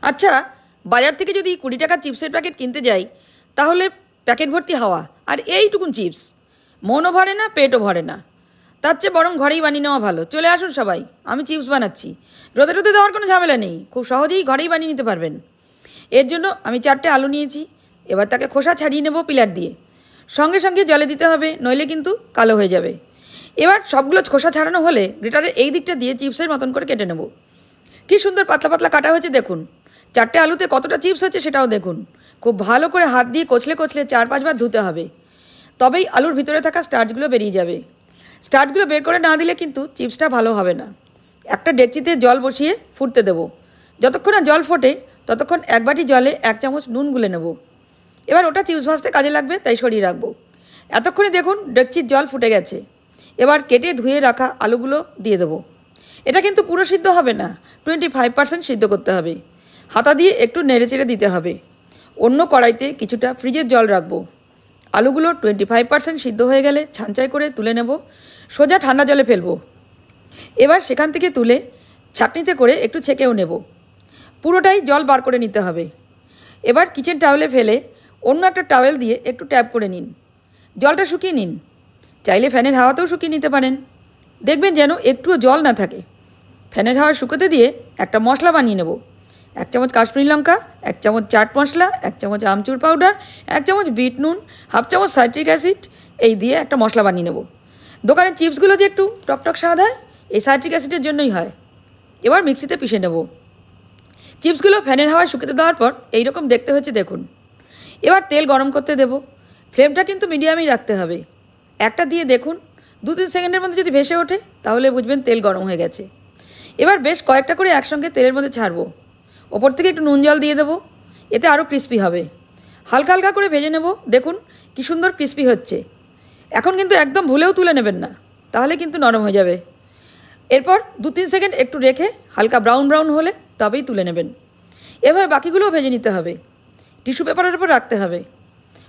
আচ্ছা, বাজার থেকে যদি 20 টাকার চিপসের প্যাকেট কিনতে যাই, তাহলে প্যাকেট ভর্তি হাওয়া আর এইটুকুন চিপস, মনও ভরে না, পেটও ভরে না। তার চেয়ে বরং ঘরেই বানিয়ে নেওয়া ভালো। চলে আসুন সবাই, আমি চিপস বানাচ্ছি। রোদে রোদে দেওয়ার কোনো ঝামেলা নেই, খুব সহজেই ঘরেই বানিয়ে নিতে পারবেন। এর জন্য আমি 4টে আলু নিয়েছি। এবার তাকে খোসা ছাড়িয়ে নেব পিলার দিয়ে। সঙ্গে সঙ্গে জলে দিতে হবে, নইলে কিন্তু কালো হয়ে যাবে। এবার সবগুলো খোসা ছাড়ানো হলে গ্রেটারের এই দিকটা দিয়ে চিপসের মতন করে কেটে নেব। কী সুন্দর পাতলা পাতলা কাটা হয়েছে দেখুন। 4টে আলুতে কতটা চিপস হচ্ছে সেটাও দেখুন। খুব ভালো করে হাত দিয়ে কচলে কচলে 4-5 বার ধুতে হবে, তবেই আলুর ভিতরে থাকা স্টার্চগুলো বেরিয়ে যাবে। স্টার্চগুলো বের করে না দিলে কিন্তু চিপসটা ভালো হবে না। একটা ডেকচিতে জল বসিয়ে ফুটতে দেবো। যতক্ষণ না জল ফোটে ততক্ষণ 1 বাটি জলে 1 চামচ নুন গুলে নেব। এবার ওটা চিপস ভাজতে কাজে লাগবে, তাই সরিয়ে রাখবো। এতক্ষণে দেখুন ডেকচির জল ফুটে গেছে। এবার কেটে ধুয়ে রাখা আলুগুলো দিয়ে দেবো। এটা কিন্তু পুরো সিদ্ধ হবে না, 25% সিদ্ধ করতে হবে। হাতা দিয়ে একটু নেড়েচেড়ে দিতে হবে। অন্য কড়াইতে কিছুটা ফ্রিজের জল রাখবো। আলুগুলো 25% সিদ্ধ হয়ে গেলে ছাঁচাই করে তুলে নেব, সোজা ঠান্ডা জলে ফেলবো। এবার সেখান থেকে তুলে ছাঁকনিতে করে একটু ছেঁকেও নেব। পুরোটাই জল বার করে নিতে হবে। এবার কিচেন টাওয়েলে ফেলে অন্য একটা টাওয়েল দিয়ে একটু ট্যাপ করে নিন। জলটা শুকিয়ে নিন, চাইলে ফ্যানের হাওয়াতেও শুকিয়ে নিতে পারেন। দেখবেন যেন একটুও জল না থাকে। ফ্যানের হাওয়া শুকোতে দিয়ে একটা মশলা বানিয়ে নেব। 1 চামচ কাশ্মীরি লঙ্কা, 1 চামচ চাট মশলা, 1 চামচ আমচুর পাউডার, 1 চামচ বিট নুন, 1/2 চামচ সাইট্রিক অ্যাসিড, এই দিয়ে একটা মশলা বানিয়ে নেব। দোকানের চিপসগুলো যে একটু টকটক স্বাদ হয়, এই সাইট্রিক অ্যাসিডের জন্যই হয়। এবার মিক্সিতে পিষে নেব। চিপসগুলো ফ্যানের হাওয়ায় শুকিয়ে দেওয়ার পর এইরকম দেখতে হচ্ছে দেখুন। এবার তেল গরম করতে দেব। ফ্লেমটা কিন্তু মিডিয়ামেই রাখতে হবে। একটা দিয়ে দেখুন, 2-3 সেকেন্ডের মধ্যে যদি ভেসে ওঠে তাহলে বুঝবেন তেল গরম হয়ে গেছে। এবার বেশ কয়েকটা করে একসঙ্গে তেলের মধ্যে ছাড়বো। ওপর থেকে একটু নুন জল দিয়ে দেবো, এতে আরও ক্রিস্পি হবে। হালকা হালকা করে ভেজে নেব। দেখুন কী সুন্দর ক্রিস্পি হচ্ছে। এখন কিন্তু একদম ভুলেও তুলে নেবেন না, তাহলে কিন্তু নরম হয়ে যাবে। এরপর 2-3 সেকেন্ড একটু রেখে হালকা ব্রাউন ব্রাউন হলে তবেই তুলে নেবেন। এভাবে বাকিগুলোও ভেজে নিতে হবে। টিস্যু পেপারের উপর রাখতে হবে।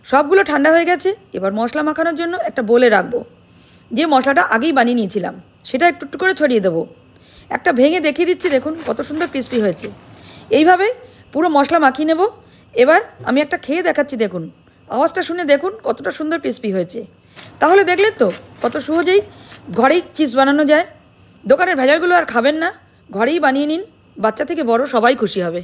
সবগুলো ঠান্ডা হয়ে গেছে। এবার মশলা মাখানোর জন্য একটা বোলে রাখবো। যে মশলাটা আগেই বানিয়ে নিয়েছিলাম সেটা একটু একটু করে ছড়িয়ে দেবো। একটা ভেঙে দেখিয়ে দিচ্ছি, দেখুন কত সুন্দর ক্রিস্পি হয়েছে। এইভাবে পুরো মশলা মাখিয়ে নেব। এবার আমি একটা খেয়ে দেখাচ্ছি, দেখুন আওয়াজটা শুনে দেখুন কতটা সুন্দর ক্রিস্পি হয়েছে। তাহলে দেখলেন তো কত সহজেই ঘরেই চিপস বানানো যায়। দোকানের ভেজালগুলো আর খাবেন না, ঘরেই বানিয়ে নিন। বাচ্চা থেকে বড় সবাই খুশি হবে।